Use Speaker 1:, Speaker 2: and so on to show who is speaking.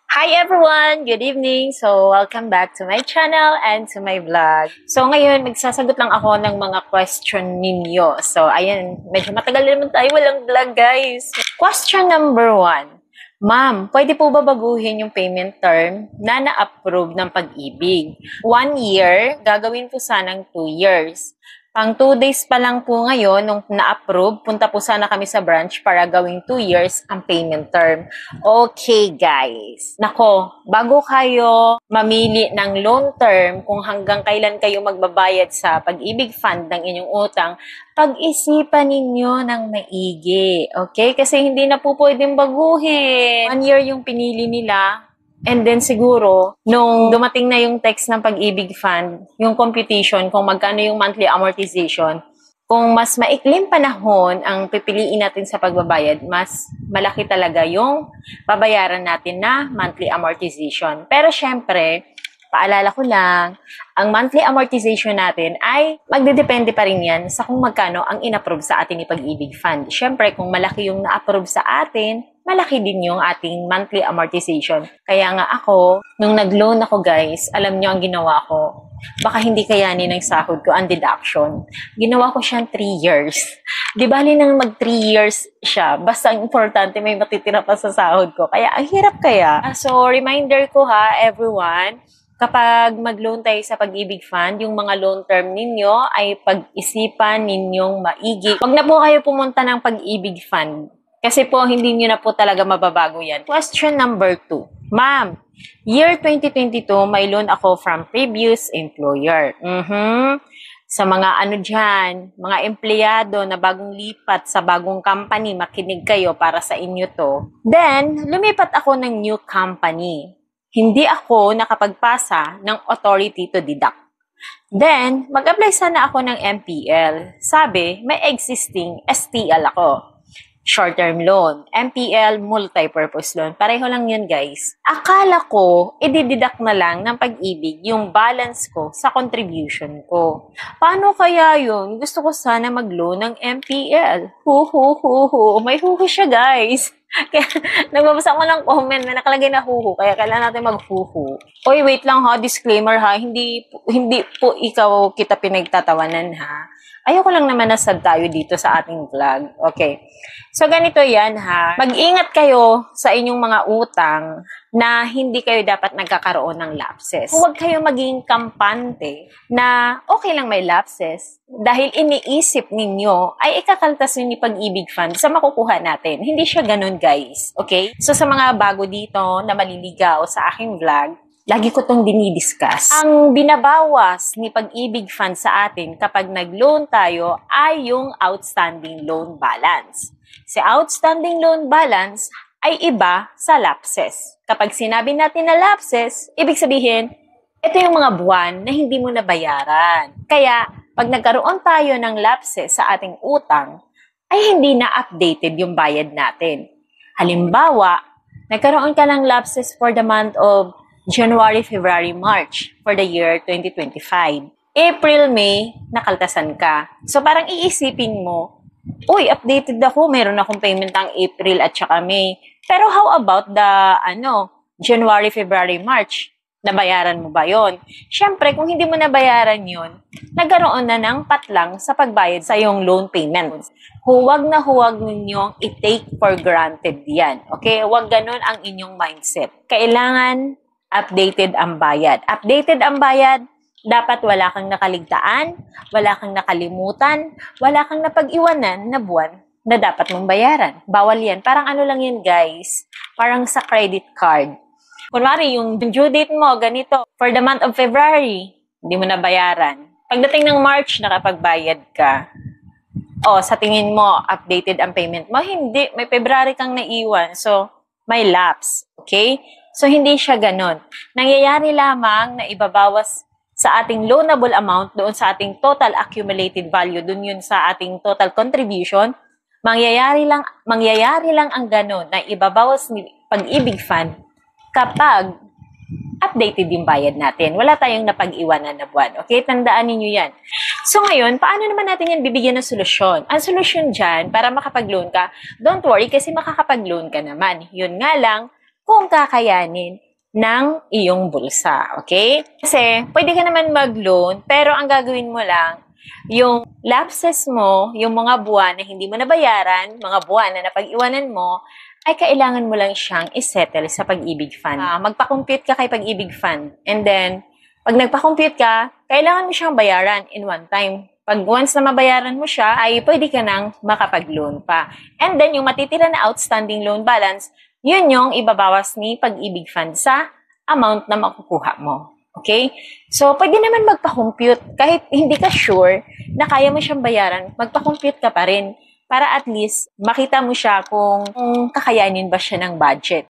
Speaker 1: Hi everyone! Good evening! So, welcome back to my channel and to my vlog. So, ngayon, magsasagot lang ako ng mga question ninyo. So, ayan, medyo matagal naman tayo walang vlog, guys. Question number 1. Ma'am, pwede po ba baguhin yung payment term na na-approve ng Pag-ibig? 1 year, gagawin po sanang 2 years. Pang 2 days pa lang po ngayon, nung na-approve, punta po sana kami sa branch para gawing 2 years ang payment term. Okay, guys. Nako, bago kayo mamili ng loan term, kung hanggang kailan kayo magbabayad sa Pag-ibig Fund ng inyong utang, pag-isipan ninyo ng maigi. Okay? Kasi hindi na po pwedeng baguhin. 1 year yung pinili nila. And then siguro, nung dumating na yung text ng Pag-ibig Fund, yung computation, kung magkano yung monthly amortization, kung mas maikling panahon ang pipiliin natin sa pagbabayad, mas malaki talaga yung babayaran natin na monthly amortization. Pero syempre, paalala ko lang, ang monthly amortization natin ay magdedepende pa rin yan sa kung magkano ang inapprove sa atin ni Pag-ibig Fund. Syempre, kung malaki yung na-approve sa atin, malaki din yung ating monthly amortization. Kaya nga ako, nung nag-loan ako guys, alam nyo ang ginawa ko. Baka hindi kayanin ng sahod ko ang deduction. Ginawa ko siyang 3 years. Di bali nang mag 3 years siya. Basta ang importante may matitira pa sa sahod ko. Kaya ang hirap kaya. So, reminder ko ha, everyone, kapag mag-loan tayo sa Pag-ibig Fund, yung mga loan term ninyo ay pag-isipan ninyong maigi. Huwag na po kayo pumunta ng Pag-ibig Fund. Kasi po, hindi nyo na po talaga mababago yan. Question number 2. Ma'am, year 2022, may loan ako from previous employer. Sa mga dyan, mga empleyado na bagong lipat sa bagong company, makinig kayo para sa inyo to. Then, lumipat ako ng new company. Hindi ako nakapagpasa ng authority to deduct. Then, mag-apply sana ako ng MPL. Sabi, may existing STL ako. Short-term loan, MPL, multi-purpose loan. Pareho lang yun, guys. Akala ko, i-deduct na lang ng Pag-ibig yung balance ko sa contribution ko. Paano kaya yun? Gusto ko sana mag-loan ng MPL. May huhu siya, guys. Kaya, nagbabasa ko ng comment na nakalagay na huhu. Kaya kailangan natin mag-huhu. Oy, wait lang ha. Disclaimer ha. Hindi po ikaw kita pinagtatawanan ha. Ayoko lang naman nasad tayo dito sa ating vlog. Okay. So, ganito yan ha. Mag-ingat kayo sa inyong mga utang na hindi kayo dapat nagkakaroon ng lapses. Huwag kayo maging kampante na okay lang may lapses dahil iniisip ninyo ay ikakaltas ni Pag-ibig Fund sa makukuha natin. Hindi siya ganun, guys. Okay? So, sa mga bago dito na maliligaw sa aking vlog, lagi ko itong dinidiscuss. Ang binabawas ni Pag-ibig Fund sa atin kapag nag-loan tayo ay yung outstanding loan balance. Si outstanding loan balance ay iba sa lapses. Kapag sinabi natin na lapses, ibig sabihin, ito yung mga buwan na hindi mo nabayaran. Kaya, pag nagkaroon tayo ng lapses sa ating utang, ay hindi na updated yung bayad natin. Halimbawa, nagkaroon ka ng lapses for the month of January, February, March for the year 2025. April, May, nakaltasan ka. So parang iisipin mo, uy, updated ako, meron akong payment ng April at saka May. Pero how about the January, February, March? Nabayaran mo ba yon? Siyempre, kung hindi mo nabayaran yon, nagkaroon na ng patlang sa pagbayad sa iyong loan payment. Huwag na huwag ninyong i-take for granted yan. Okay? Huwag ganun ang inyong mindset. Kailangan updated ang bayad. Updated ang bayad, dapat wala kang nakaligtaan, wala kang nakalimutan, wala kang napag-iwanan na buwan na dapat mong bayaran. Bawal yan. Parang lang yan, guys. Parang sa credit card. Kunwari, yung due date mo, ganito, for the month of February, hindi mo nabayaran. Pagdating ng March, nakapagbayad ka. Sa tingin mo, updated ang payment mo. Hindi, may February kang naiwan. So, may lapse. Okay? So, hindi siya ganon. Nangyayari lamang na ibabawas sa ating loanable amount doon sa ating total accumulated value, doon yun sa ating total contribution. Mangyayari lang ang ganon na ibabawas ni Pag-ibig Fund kapag updated yung bayad natin. Wala tayong napag-iwanan na buwan. Okay? Tandaan ninyo yan. So ngayon, paano naman natin yan bibigyan ng solusyon? Ang solusyon dyan, para makapag-loan ka, don't worry kasi makakapag-loan ka naman. Yun nga lang, kung kakayanin ng iyong bulsa, okay? Kasi pwede ka naman mag-loan, pero ang gagawin mo lang, yung lapses mo, yung mga buwan na hindi mo nabayaran, mga buwan na napag-iwanan mo, ay kailangan mo lang siyang isettle sa Pag-ibig Fund. Magpa-compute ka kay Pag-ibig Fund. And then, pag nagpa-compute ka, kailangan mo siyang bayaran in one time. Pag once na mabayaran mo siya, ay pwede ka nang makapag-loan pa. And then, yung matitira na outstanding loan balance, yun yung ibabawas ni Pag-ibig Fund sa amount na makukuha mo. Okay? So, pwede naman magpa-compute. Kahit hindi ka sure na kaya mo siyang bayaran, magpa-compute ka pa rin para at least makita mo siya kung kakayanin ba siya ng budget.